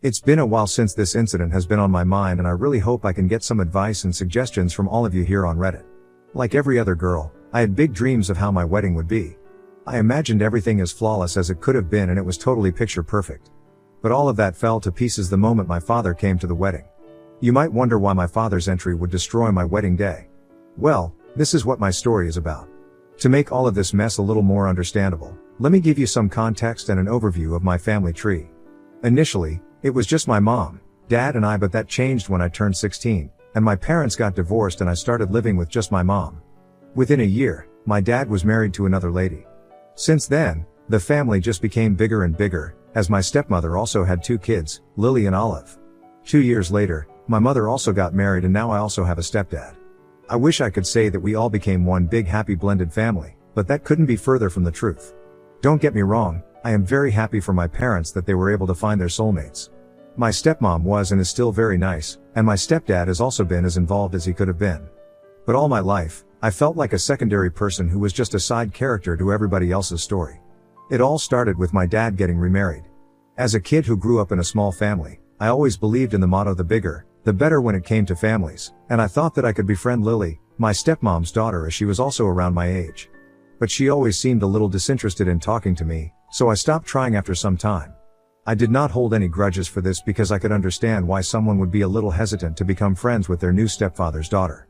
It's been a while since this incident has been on my mind, and I really hope I can get some advice and suggestions from all of you here on Reddit. Like every other girl, I had big dreams of how my wedding would be. I imagined everything as flawless as it could have been, and it was totally picture perfect. But all of that fell to pieces the moment my father came to the wedding. You might wonder why my father's entry would destroy my wedding day. Well, this is what my story is about. To make all of this mess a little more understandable, let me give you some context and an overview of my family tree. Initially, it was just my mom, dad and I, but that changed when I turned 16, and my parents got divorced and I started living with just my mom. Within a year, my dad was married to another lady. Since then, the family just became bigger and bigger, as my stepmother also had 2 kids, Lily and Olive. 2 years later, my mother also got married, and now I also have a stepdad. I wish I could say that we all became one big happy blended family, but that couldn't be further from the truth. Don't get me wrong, I am very happy for my parents that they were able to find their soulmates. My stepmom was and is still very nice, and my stepdad has also been as involved as he could have been. But all my life, I felt like a secondary person who was just a side character to everybody else's story. It all started with my dad getting remarried. As a kid who grew up in a small family, I always believed in the motto the bigger, the better when it came to families, and I thought that I could befriend Lily, my stepmom's daughter, as she was also around my age. But she always seemed a little disinterested in talking to me, so I stopped trying after some time. I did not hold any grudges for this because I could understand why someone would be a little hesitant to become friends with their new stepfather's daughter.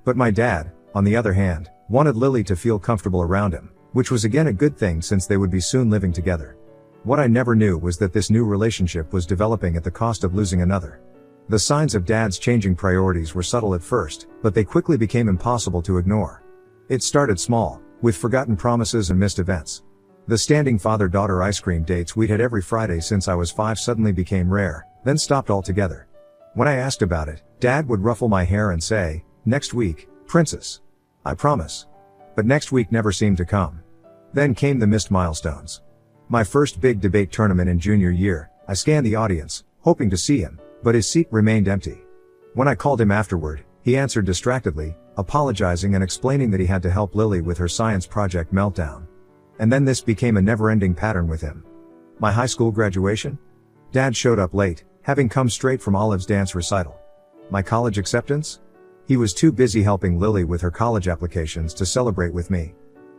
But my dad, on the other hand, wanted Lily to feel comfortable around him, which was again a good thing since they would be soon living together. What I never knew was that this new relationship was developing at the cost of losing another. The signs of dad's changing priorities were subtle at first, but they quickly became impossible to ignore. It started small, with forgotten promises and missed events. The standing father-daughter ice cream dates we'd had every Friday since I was 5 suddenly became rare, then stopped altogether. When I asked about it, Dad would ruffle my hair and say, "Next week, princess. I promise." But next week never seemed to come. Then came the missed milestones. My first big debate tournament in junior year, I scanned the audience, hoping to see him, but his seat remained empty. When I called him afterward, he answered distractedly, apologizing and explaining that he had to help Lily with her science project meltdown. And then this became a never-ending pattern with him. My high school graduation? Dad showed up late, having come straight from Olive's dance recital. My college acceptance? He was too busy helping Lily with her college applications to celebrate with me.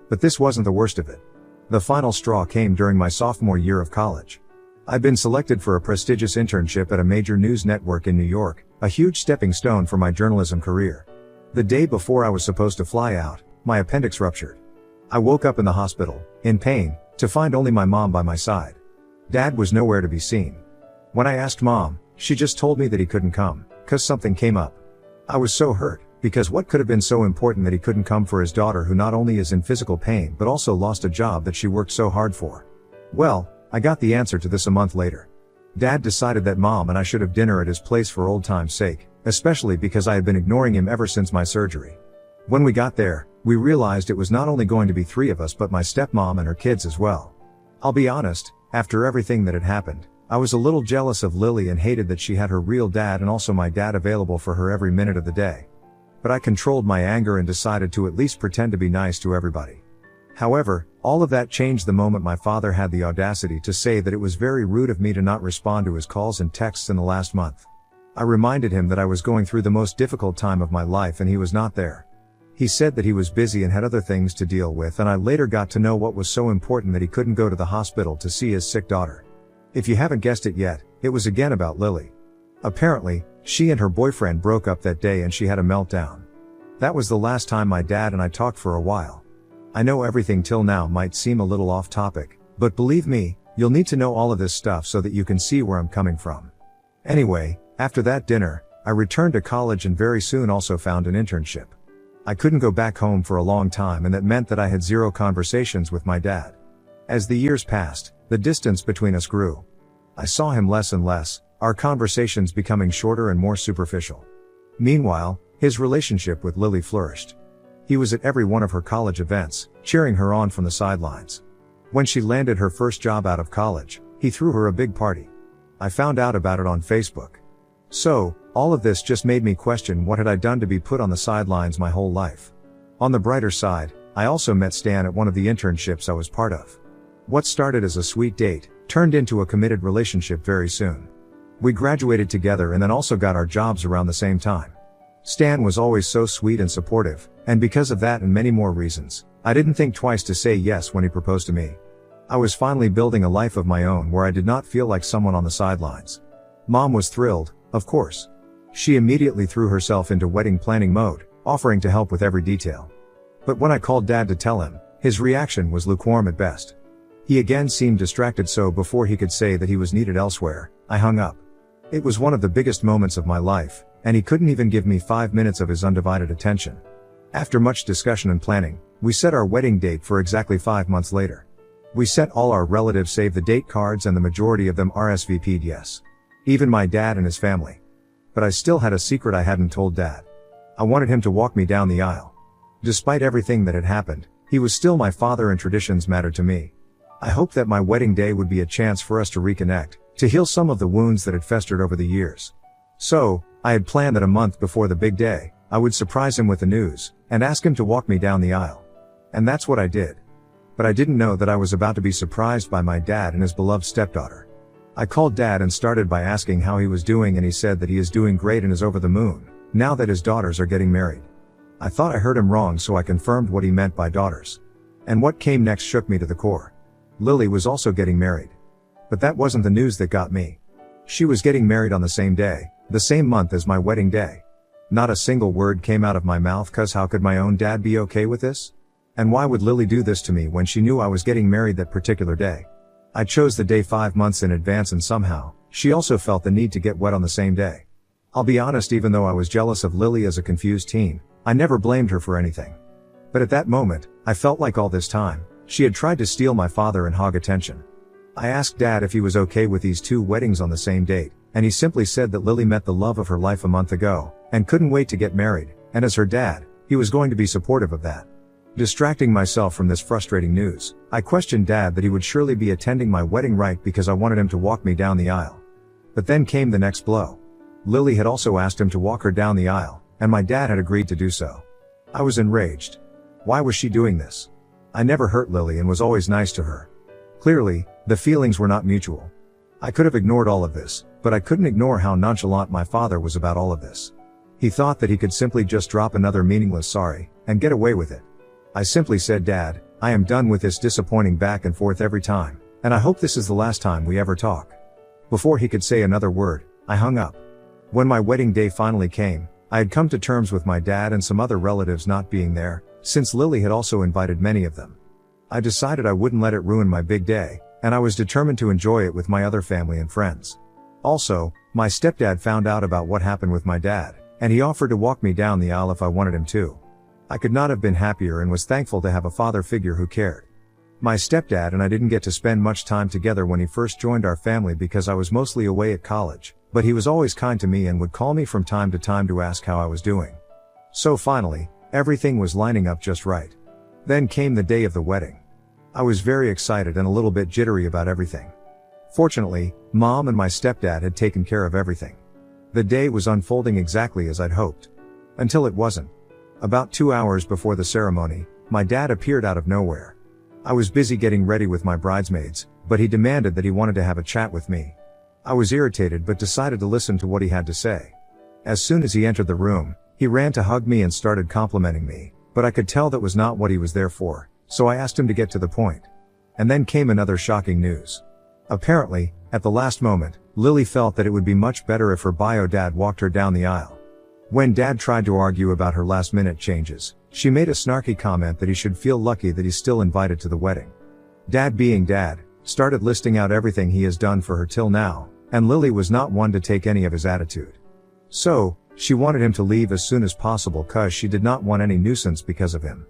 But this wasn't the worst of it. The final straw came during my sophomore year of college. I'd been selected for a prestigious internship at a major news network in New York, a huge stepping stone for my journalism career. The day before I was supposed to fly out, my appendix ruptured. I woke up in the hospital, in pain, to find only my mom by my side. Dad was nowhere to be seen. When I asked Mom, she just told me that he couldn't come, 'cause something came up. I was so hurt, because what could have been so important that he couldn't come for his daughter, who not only is in physical pain but also lost a job that she worked so hard for? Well, I got the answer to this a month later. Dad decided that Mom and I should have dinner at his place for old time's sake, especially because I had been ignoring him ever since my surgery. When we got there, we realized it was not only going to be 3 of us but my stepmom and her kids as well. I'll be honest, after everything that had happened, I was a little jealous of Lily and hated that she had her real dad and also my dad available for her every minute of the day. But I controlled my anger and decided to at least pretend to be nice to everybody. However, all of that changed the moment my father had the audacity to say that it was very rude of me to not respond to his calls and texts in the last month. I reminded him that I was going through the most difficult time of my life and he was not there. He said that he was busy and had other things to deal with, and I later got to know what was so important that he couldn't go to the hospital to see his sick daughter. If you haven't guessed it yet, it was again about Lily. Apparently, she and her boyfriend broke up that day and she had a meltdown. That was the last time my dad and I talked for a while. I know everything till now might seem a little off topic, but believe me, you'll need to know all of this stuff so that you can see where I'm coming from. Anyway, after that dinner, I returned to college and very soon also found an internship. I couldn't go back home for a long time, and that meant that I had 0 conversations with my dad. As the years passed, the distance between us grew. I saw him less and less, our conversations becoming shorter and more superficial. Meanwhile, his relationship with Lily flourished. He was at every one of her college events, cheering her on from the sidelines. When she landed her first job out of college, he threw her a big party. I found out about it on Facebook. So, all of this just made me question what had I done to be put on the sidelines my whole life. On the brighter side, I also met Stan at one of the internships I was part of. What started as a sweet date, turned into a committed relationship very soon. We graduated together and then also got our jobs around the same time. Stan was always so sweet and supportive, and because of that and many more reasons, I didn't think twice to say yes when he proposed to me. I was finally building a life of my own where I did not feel like someone on the sidelines. Mom was thrilled, of course. She immediately threw herself into wedding planning mode, offering to help with every detail. But when I called Dad to tell him, his reaction was lukewarm at best. He again seemed distracted, so before he could say that he was needed elsewhere, I hung up. It was one of the biggest moments of my life, and he couldn't even give me 5 minutes of his undivided attention. After much discussion and planning, we set our wedding date for exactly 5 months later. We set all our relatives save the date cards and the majority of them RSVP'd yes. Even my dad and his family. But I still had a secret I hadn't told Dad. I wanted him to walk me down the aisle. Despite everything that had happened, he was still my father and traditions mattered to me. I hoped that my wedding day would be a chance for us to reconnect, to heal some of the wounds that had festered over the years. So, I had planned that a month before the big day, I would surprise him with the news, and ask him to walk me down the aisle. And that's what I did. But I didn't know that I was about to be surprised by my dad and his beloved stepdaughter. I called Dad and started by asking how he was doing, and he said that he is doing great and is over the moon, now that his daughters are getting married. I thought I heard him wrong, so I confirmed what he meant by daughters. And what came next shook me to the core. Lily was also getting married. But that wasn't the news that got me. She was getting married on the same day, the same month as my wedding day. Not a single word came out of my mouth, cause how could my own dad be okay with this? And why would Lily do this to me when she knew I was getting married that particular day? I chose the day 5 months in advance, and somehow, she also felt the need to get wed on the same day. I'll be honest, even though I was jealous of Lily as a confused teen, I never blamed her for anything. But at that moment, I felt like all this time, she had tried to steal my father and hog attention. I asked Dad if he was okay with these 2 weddings on the same date, and he simply said that Lily met the love of her life a month ago, and couldn't wait to get married, and as her dad, he was going to be supportive of that. Distracting myself from this frustrating news, I questioned Dad that he would surely be attending my wedding right because I wanted him to walk me down the aisle. But then came the next blow. Lily had also asked him to walk her down the aisle, and my dad had agreed to do so. I was enraged. Why was she doing this? I never hurt Lily and was always nice to her. Clearly, the feelings were not mutual. I could have ignored all of this, but I couldn't ignore how nonchalant my father was about all of this. He thought that he could simply just drop another meaningless sorry, and get away with it. I simply said, Dad, I am done with this disappointing back and forth every time, and I hope this is the last time we ever talk. Before he could say another word, I hung up. When my wedding day finally came, I had come to terms with my dad and some other relatives not being there, since Lily had also invited many of them. I decided I wouldn't let it ruin my big day, and I was determined to enjoy it with my other family and friends. Also, my stepdad found out about what happened with my dad, and he offered to walk me down the aisle if I wanted him to. I could not have been happier and was thankful to have a father figure who cared. My stepdad and I didn't get to spend much time together when he first joined our family because I was mostly away at college, but he was always kind to me and would call me from time to time to ask how I was doing. So finally, everything was lining up just right. Then came the day of the wedding. I was very excited and a little bit jittery about everything. Fortunately, Mom and my stepdad had taken care of everything. The day was unfolding exactly as I'd hoped. Until it wasn't. About 2 hours before the ceremony, my dad appeared out of nowhere. I was busy getting ready with my bridesmaids, but he demanded that he wanted to have a chat with me. I was irritated but decided to listen to what he had to say. As soon as he entered the room, he ran to hug me and started complimenting me, but I could tell that was not what he was there for, so I asked him to get to the point. And then came another shocking news. Apparently, at the last moment, Lily felt that it would be much better if her bio dad walked her down the aisle. When Dad tried to argue about her last-minute changes, she made a snarky comment that he should feel lucky that he's still invited to the wedding. Dad, being Dad, started listing out everything he has done for her till now, and Lily was not one to take any of his attitude. So, she wanted him to leave as soon as possible cause she did not want any nuisance because of him.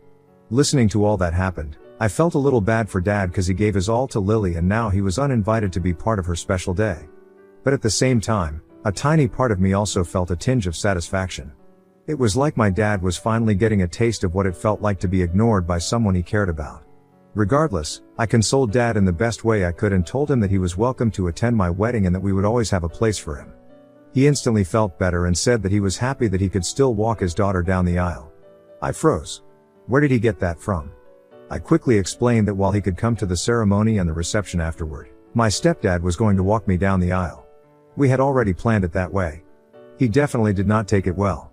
Listening to all that happened, I felt a little bad for Dad cause he gave his all to Lily and now he was uninvited to be part of her special day. But at the same time, a tiny part of me also felt a tinge of satisfaction. It was like my dad was finally getting a taste of what it felt like to be ignored by someone he cared about. Regardless, I consoled Dad in the best way I could and told him that he was welcome to attend my wedding and that we would always have a place for him. He instantly felt better and said that he was happy that he could still walk his daughter down the aisle. I froze. Where did he get that from? I quickly explained that while he could come to the ceremony and the reception afterward, my stepdad was going to walk me down the aisle. We had already planned it that way. He definitely did not take it well.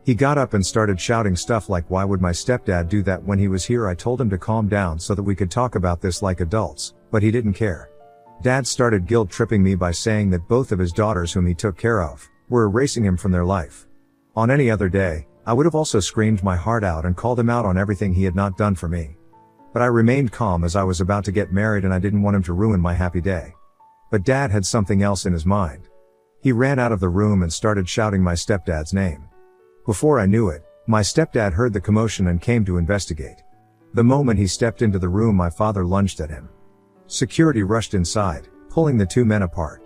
He got up and started shouting stuff like, "Why would my stepdad do that when he was here?" I told him to calm down so that we could talk about this like adults, but he didn't care. Dad started guilt-tripping me by saying that both of his daughters whom he took care of were erasing him from their life. On any other day, I would have also screamed my heart out and called him out on everything he had not done for me. But I remained calm as I was about to get married and I didn't want him to ruin my happy day. But Dad had something else in his mind. He ran out of the room and started shouting my stepdad's name. Before I knew it, my stepdad heard the commotion and came to investigate. The moment he stepped into the room, my father lunged at him. Security rushed inside, pulling the two men apart.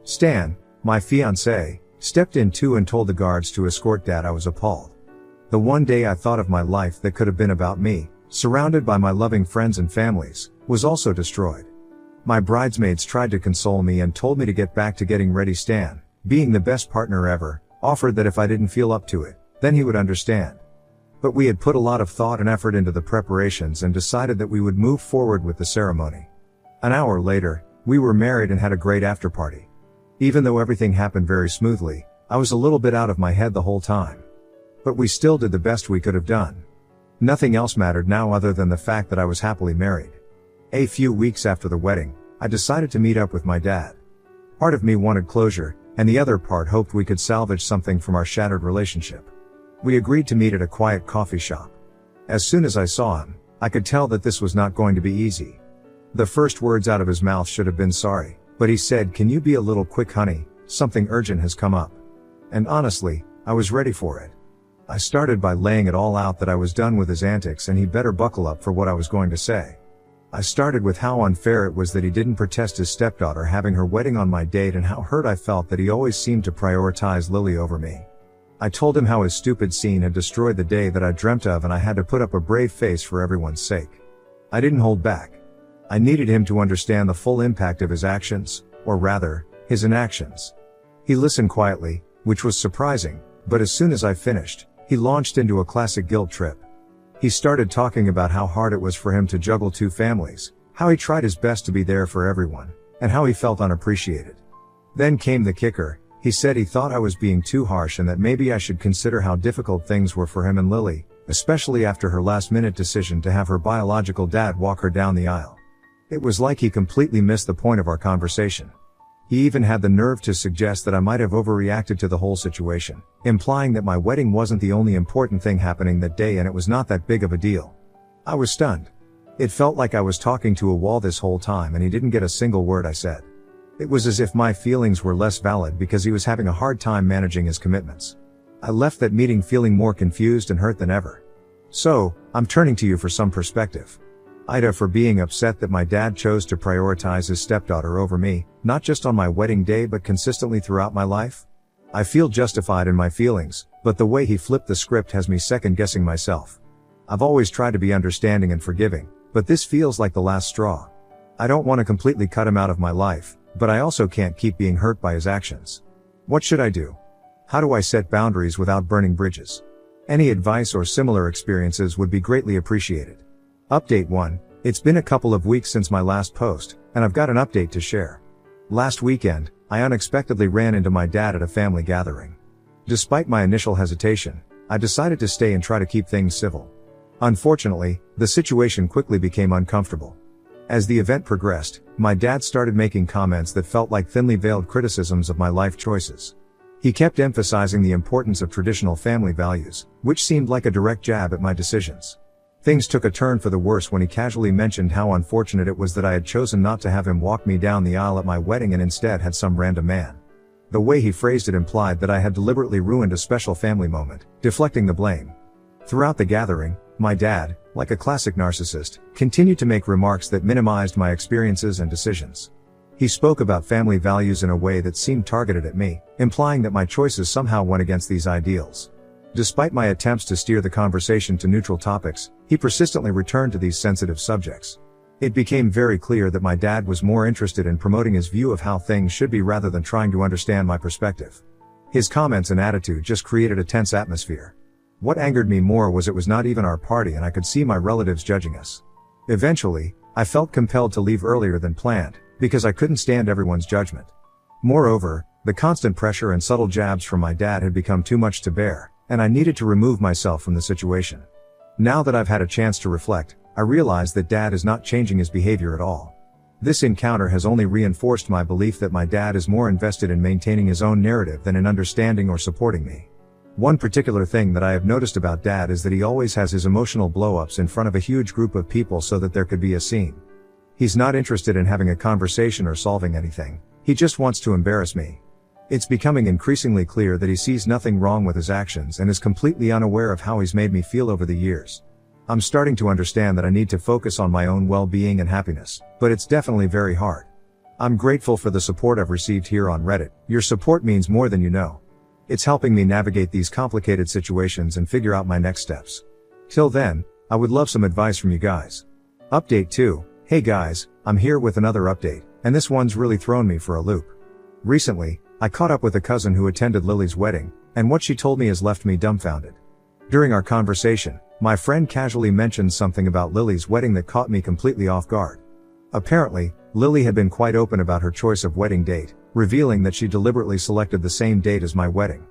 Stan, my fiancé, stepped in too and told the guards to escort Dad. I was appalled. The one day I thought of my life that could have been about me, surrounded by my loving friends and families, was also destroyed. My bridesmaids tried to console me and told me to get back to getting ready. Stan, being the best partner ever, offered that if I didn't feel up to it, then he would understand. But we had put a lot of thought and effort into the preparations and decided that we would move forward with the ceremony. An hour later, we were married and had a great after-party. Even though everything happened very smoothly, I was a little bit out of my head the whole time. But we still did the best we could have done. Nothing else mattered now other than the fact that I was happily married. A few weeks after the wedding, I decided to meet up with my dad. Part of me wanted closure, and the other part hoped we could salvage something from our shattered relationship. We agreed to meet at a quiet coffee shop. As soon as I saw him, I could tell that this was not going to be easy. The first words out of his mouth should have been sorry, but he said, "Can you be a little quick, honey? Something urgent has come up." And honestly, I was ready for it. I started by laying it all out that I was done with his antics and he better buckle up for what I was going to say. I started with how unfair it was that he didn't protest his stepdaughter having her wedding on my date and how hurt I felt that he always seemed to prioritize Lily over me. I told him how his stupid scene had destroyed the day that I dreamt of and I had to put up a brave face for everyone's sake. I didn't hold back. I needed him to understand the full impact of his actions, or rather, his inactions. He listened quietly, which was surprising, but as soon as I finished, he launched into a classic guilt trip. He started talking about how hard it was for him to juggle two families, how he tried his best to be there for everyone, and how he felt unappreciated. Then came the kicker. He said he thought I was being too harsh and that maybe I should consider how difficult things were for him and Lily, especially after her last-minute decision to have her biological dad walk her down the aisle. It was like he completely missed the point of our conversation. He even had the nerve to suggest that I might have overreacted to the whole situation, implying that my wedding wasn't the only important thing happening that day and it was not that big of a deal. I was stunned. It felt like I was talking to a wall this whole time and he didn't get a single word I said. It was as if my feelings were less valid because he was having a hard time managing his commitments. I left that meeting feeling more confused and hurt than ever. So, I'm turning to you for some perspective. Ida, for being upset that my dad chose to prioritize his stepdaughter over me, not just on my wedding day but consistently throughout my life. I feel justified in my feelings, but the way he flipped the script has me second-guessing myself. I've always tried to be understanding and forgiving, but this feels like the last straw. I don't want to completely cut him out of my life, but I also can't keep being hurt by his actions. What should I do? How do I set boundaries without burning bridges? Any advice or similar experiences would be greatly appreciated. Update 1. It's been a couple of weeks since my last post, and I've got an update to share. Last weekend, I unexpectedly ran into my dad at a family gathering. Despite my initial hesitation, I decided to stay and try to keep things civil. Unfortunately, the situation quickly became uncomfortable. As the event progressed, my dad started making comments that felt like thinly veiled criticisms of my life choices. He kept emphasizing the importance of traditional family values, which seemed like a direct jab at my decisions. Things took a turn for the worse when he casually mentioned how unfortunate it was that I had chosen not to have him walk me down the aisle at my wedding and instead had some random man. The way he phrased it implied that I had deliberately ruined a special family moment, deflecting the blame. Throughout the gathering, my dad, like a classic narcissist, continued to make remarks that minimized my experiences and decisions. He spoke about family values in a way that seemed targeted at me, implying that my choices somehow went against these ideals. Despite my attempts to steer the conversation to neutral topics, he persistently returned to these sensitive subjects. It became very clear that my dad was more interested in promoting his view of how things should be rather than trying to understand my perspective. His comments and attitude just created a tense atmosphere. What angered me more was it was not even our party and I could see my relatives judging us. Eventually, I felt compelled to leave earlier than planned, because I couldn't stand everyone's judgment. Moreover, The constant pressure and subtle jabs from my dad had become too much to bear, and I needed to remove myself from the situation. Now that I've had a chance to reflect, I realize that Dad is not changing his behavior at all. This encounter has only reinforced my belief that my dad is more invested in maintaining his own narrative than in understanding or supporting me. One particular thing that I have noticed about Dad is that he always has his emotional blow-ups in front of a huge group of people so that there could be a scene. He's not interested in having a conversation or solving anything. He just wants to embarrass me. It's becoming increasingly clear that he sees nothing wrong with his actions and is completely unaware of how he's made me feel over the years. I'm starting to understand that I need to focus on my own well-being and happiness, but it's definitely very hard. I'm grateful for the support I've received here on Reddit. Your support means more than you know. It's helping me navigate these complicated situations and figure out my next steps. Till then, I would love some advice from you guys. Update 2. Hey guys, I'm here with another update, and this one's really thrown me for a loop. Recently, I caught up with a cousin who attended Lily's wedding, and what she told me has left me dumbfounded. During our conversation, my friend casually mentioned something about Lily's wedding that caught me completely off guard. Apparently, Lily had been quite open about her choice of wedding date, revealing that she deliberately selected the same date as my wedding.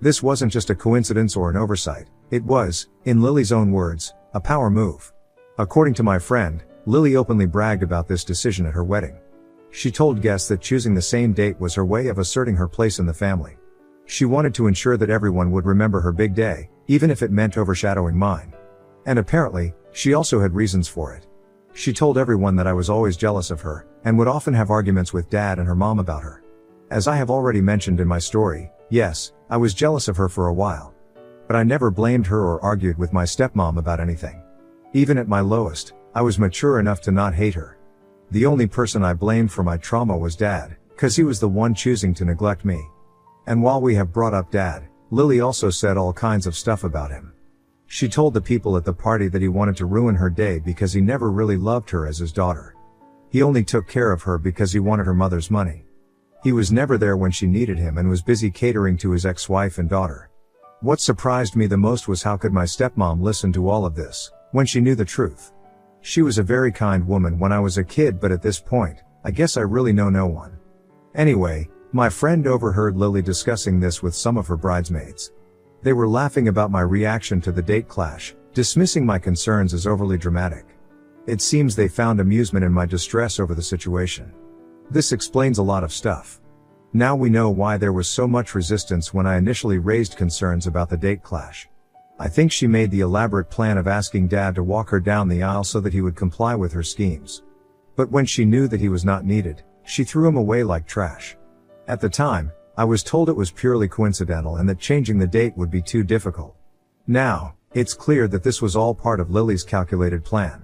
This wasn't just a coincidence or an oversight, it was, in Lily's own words, a power move. According to my friend, Lily openly bragged about this decision at her wedding. She told guests that choosing the same date was her way of asserting her place in the family. She wanted to ensure that everyone would remember her big day, even if it meant overshadowing mine. And apparently, she also had reasons for it. She told everyone that I was always jealous of her, and would often have arguments with Dad and her mom about her. As I have already mentioned in my story, yes, I was jealous of her for a while. But I never blamed her or argued with my stepmom about anything. Even at my lowest, I was mature enough to not hate her. The only person I blamed for my trauma was Dad, 'cause he was the one choosing to neglect me. And while we have brought up Dad, Lily also said all kinds of stuff about him. She told the people at the party that he wanted to ruin her day because he never really loved her as his daughter. He only took care of her because he wanted her mother's money. He was never there when she needed him and was busy catering to his ex-wife and daughter. What surprised me the most was how could my stepmom listen to all of this, when she knew the truth. She was a very kind woman when I was a kid, but at this point, I guess I really know no one. Anyway, my friend overheard Lily discussing this with some of her bridesmaids. They were laughing about my reaction to the date clash, dismissing my concerns as overly dramatic. It seems they found amusement in my distress over the situation. This explains a lot of stuff. Now we know why there was so much resistance when I initially raised concerns about the date clash. I think she made the elaborate plan of asking Dad to walk her down the aisle so that he would comply with her schemes. But when she knew that he was not needed, she threw him away like trash. At the time, I was told it was purely coincidental and that changing the date would be too difficult. Now, it's clear that this was all part of Lily's calculated plan.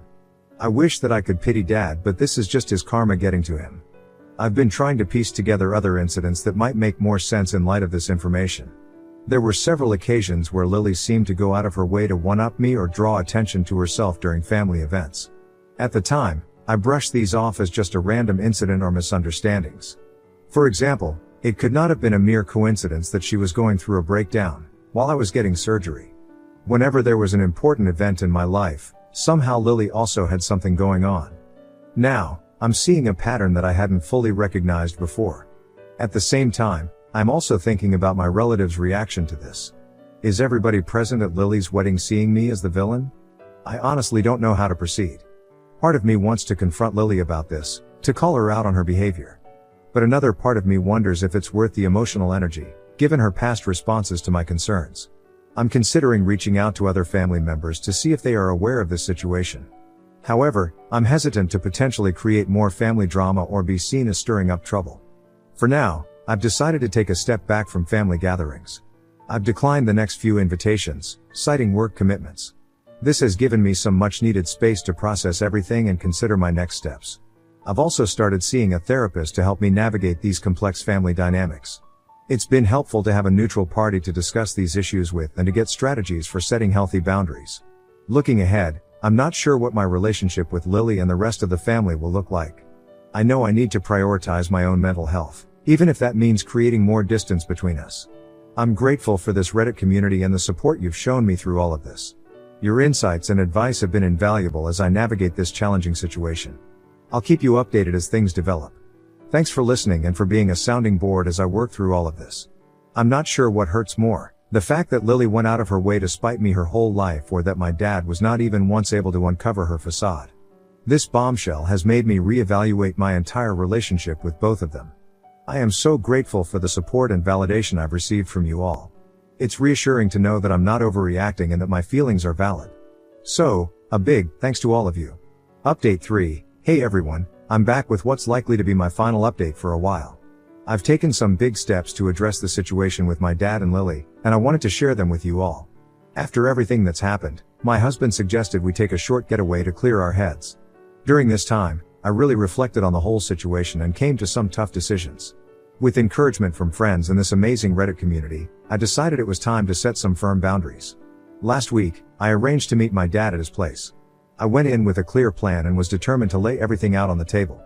I wish that I could pity Dad, but this is just his karma getting to him. I've been trying to piece together other incidents that might make more sense in light of this information. There were several occasions where Lily seemed to go out of her way to one-up me or draw attention to herself during family events. At the time, I brushed these off as just a random incident or misunderstandings. For example, it could not have been a mere coincidence that she was going through a breakdown while I was getting surgery. Whenever there was an important event in my life, somehow Lily also had something going on. Now, I'm seeing a pattern that I hadn't fully recognized before. At the same time, I'm also thinking about my relatives' reaction to this. Is everybody present at Lily's wedding seeing me as the villain? I honestly don't know how to proceed. Part of me wants to confront Lily about this, to call her out on her behavior. But another part of me wonders if it's worth the emotional energy, given her past responses to my concerns. I'm considering reaching out to other family members to see if they are aware of this situation. However, I'm hesitant to potentially create more family drama or be seen as stirring up trouble. For now, I've decided to take a step back from family gatherings. I've declined the next few invitations, citing work commitments. This has given me some much-needed space to process everything and consider my next steps. I've also started seeing a therapist to help me navigate these complex family dynamics. It's been helpful to have a neutral party to discuss these issues with and to get strategies for setting healthy boundaries. Looking ahead, I'm not sure what my relationship with Lily and the rest of the family will look like. I know I need to prioritize my own mental health, even if that means creating more distance between us. I'm grateful for this Reddit community and the support you've shown me through all of this. Your insights and advice have been invaluable as I navigate this challenging situation. I'll keep you updated as things develop. Thanks for listening and for being a sounding board as I work through all of this. I'm not sure what hurts more, the fact that Lily went out of her way to spite me her whole life, or that my dad was not even once able to uncover her facade. This bombshell has made me reevaluate my entire relationship with both of them. I am so grateful for the support and validation I've received from you all. It's reassuring to know that I'm not overreacting and that my feelings are valid. So, a big thanks to all of you. Update 3. Hey everyone, I'm back with what's likely to be my final update for a while. I've taken some big steps to address the situation with my dad and Lily, and I wanted to share them with you all. After everything that's happened, my husband suggested we take a short getaway to clear our heads. During this time, I really reflected on the whole situation and came to some tough decisions. With encouragement from friends and this amazing Reddit community, I decided it was time to set some firm boundaries. Last week, I arranged to meet my dad at his place. I went in with a clear plan and was determined to lay everything out on the table.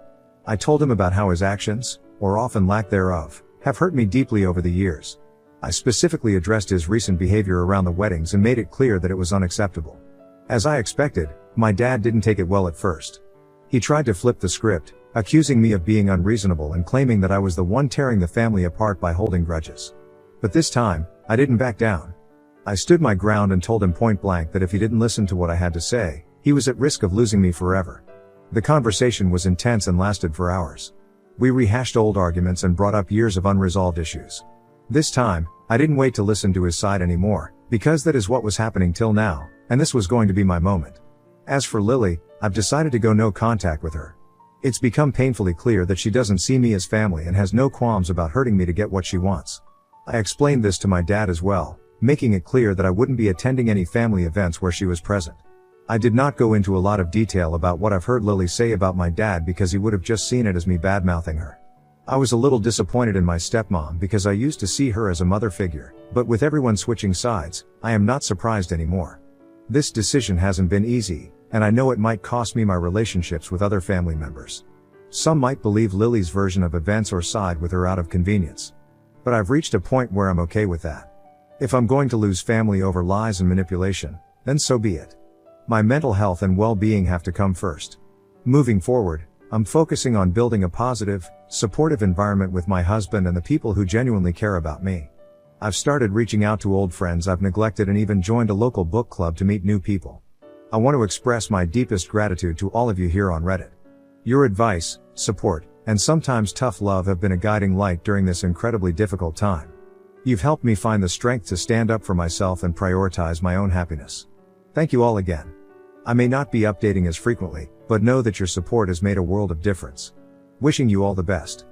I told him about how his actions, or often lack thereof, have hurt me deeply over the years. I specifically addressed his recent behavior around the weddings and made it clear that it was unacceptable. As I expected, my dad didn't take it well at first. He tried to flip the script, accusing me of being unreasonable and claiming that I was the one tearing the family apart by holding grudges. But this time, I didn't back down. I stood my ground and told him point blank that if he didn't listen to what I had to say, he was at risk of losing me forever. The conversation was intense and lasted for hours. We rehashed old arguments and brought up years of unresolved issues. This time, I didn't wait to listen to his side anymore, because that is what was happening till now, and this was going to be my moment. As for Lily, I've decided to go no contact with her. It's become painfully clear that she doesn't see me as family and has no qualms about hurting me to get what she wants. I explained this to my dad as well, making it clear that I wouldn't be attending any family events where she was present. I did not go into a lot of detail about what I've heard Lily say about my dad because he would have just seen it as me bad-mouthing her. I was a little disappointed in my stepmom because I used to see her as a mother figure, but with everyone switching sides, I am not surprised anymore. This decision hasn't been easy, and I know it might cost me my relationships with other family members. Some might believe Lily's version of events or side with her out of convenience. But I've reached a point where I'm okay with that. If I'm going to lose family over lies and manipulation, then so be it. My mental health and well-being have to come first. Moving forward, I'm focusing on building a positive, supportive environment with my husband and the people who genuinely care about me. I've started reaching out to old friends I've neglected and even joined a local book club to meet new people. I want to express my deepest gratitude to all of you here on Reddit. Your advice, support, and sometimes tough love have been a guiding light during this incredibly difficult time. You've helped me find the strength to stand up for myself and prioritize my own happiness. Thank you all again. I may not be updating as frequently, but know that your support has made a world of difference. Wishing you all the best.